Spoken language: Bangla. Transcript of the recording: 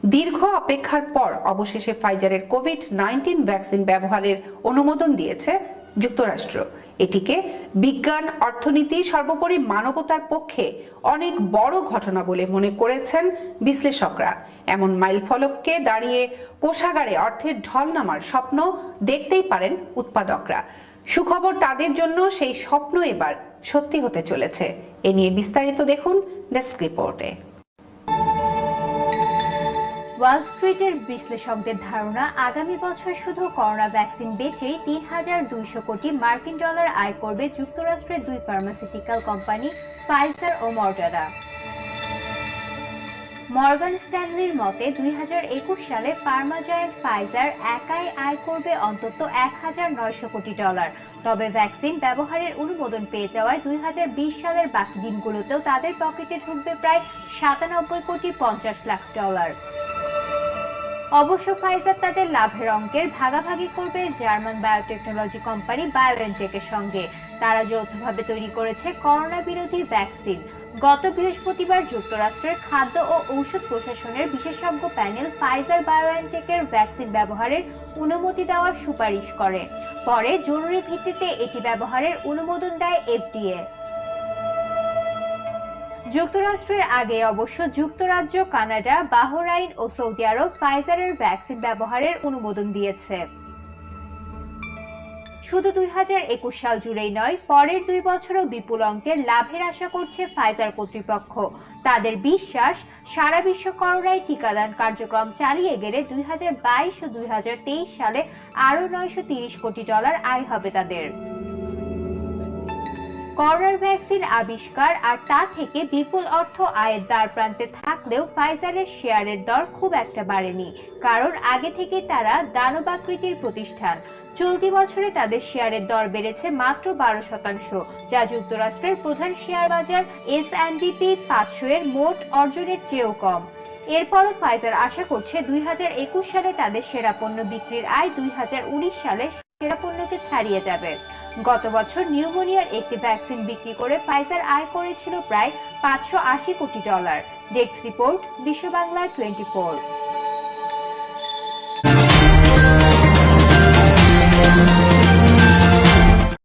দীর্ঘ অপেক্ষার পর অবশেষে ফাইজারের কোভিড-19 ভ্যাকসিন ব্যবহারের অনুমোদন দিয়েছে যুক্তরাষ্ট্র। এটিকে বিজ্ঞান, অর্থনীতি, সর্বোপরি মানবতার পক্ষে অনেক বড় ঘটনা বলে মনে করেছেন বিশ্লেষকরা। এমন মাইলফলককে দাঁড়িয়ে কোষাগারে অর্থের ঢল নামার স্বপ্ন দেখতেই পারেন উৎপাদকরা। সুখবর তাদের জন্য, সেই স্বপ্ন এবার সত্যি হতে চলেছে। এ নিয়ে বিস্তারিত দেখুন ডেস্ক রিপোর্টে। ওয়াল স্ট্রিটের বিশ্লেষকদের ধারণা, আগামী বছর শুধু করোনা ভ্যাকসিন বেচেই ৩,২০০ কোটি মার্কিন ডলার আয় করবে যুক্তরাষ্ট্রের দুই ফার্মাসিউটিক্যাল কোম্পানি ফাইজার ও মডার্না। মর্গান স্ট্যানলির মতে ২০২১ সালে ফার্মা জায়ান্ট ফাইজার একাই আয় করবে অন্তত ১,৯০০ কোটি ডলার। তবে ভ্যাকসিন ব্যবহারের অনুমোদন পেয়ে যাওয়ায় ২০২০ সালের বাকি দিনগুলোতেও তাদের পকেটে ঢুকবে প্রায় ৯৭ কোটি ৫০ লাখ ডলার। অবশ্য ফাইজার তাদের লাভের অঙ্কের ভাগাভাগি করবে জার্মান বায়োটেকনোলজি কোম্পানি বায়োএনটেকের সঙ্গে। তারা যৌথভাবে তৈরি করেছে করোনা বিরোধী ভ্যাকসিন। গত বৃহস্পতিবার যুক্তরাষ্ট্রের খাদ্য ও ঔষধ প্রশাসনের বিশেষজ্ঞ প্যানেল ফাইজার বায়োএনটেকের ভ্যাকসিন ব্যবহারের অনুমতি দেওয়ার সুপারিশ করে। পরে জরুরি ভিত্তিতে এটি ব্যবহারের অনুমোদন দেয় এফডিএ। যুক্তরাষ্ট্রের আগে অবশ্য যুক্তরাজ্য, কানাডা, বাহরাইন ও সৌদি আরব ফাইজারের ভ্যাকসিন ব্যবহারের অনুমোদন দিয়েছে। শুধু ২০২১ সাল জুড়েই নয়, পরের ২ বছরও বিপুল অঙ্কের লাভের আশা করছে ফাইজার কর্তৃপক্ষ। তাদের বিশ্বাস, সারা বিশ্ব করোনায় টিকাদান কার্যক্রম চালিয়ে গেলে ২০২২ ও ২০২৩ সালে আরও ৯৩০ কোটি ডলার আয় হবে তাদের। করোনার ভ্যাকসিন আবিষ্কার আর তা থেকে বিপুল অর্থ আয়ের দ্বার প্রান্তে থাকলেও ফাইজারের শেয়ারের দর খুব একটা বাড়েনি, কারণ আগে থেকে তারা দানবাকৃতির প্রতিষ্ঠান। চলতি বছরে তাদের শেয়ারের দর বেড়েছে মাত্র ১২%, যা যুক্তরাষ্ট্রের প্রধান শেয়ার বাজার S&P 500 এর মোট অর্জনের চেয়েও কম। এরপরও ফাইজার আশা করছে ২০২১ সালে তাদের সেরা পণ্য বিক্রির আয় ২০১৯ সালে সেরা পণ্যকে ছাড়িয়ে যাবে। গত বছর নিউমোনিয়ার একটি ভ্যাকসিন বিক্রি করে ফাইজার আয় করেছিল প্রায় ৫৮০ কোটি ডলার। ডেস্ক রিপোর্ট, বিশ্ব বাংলা 24।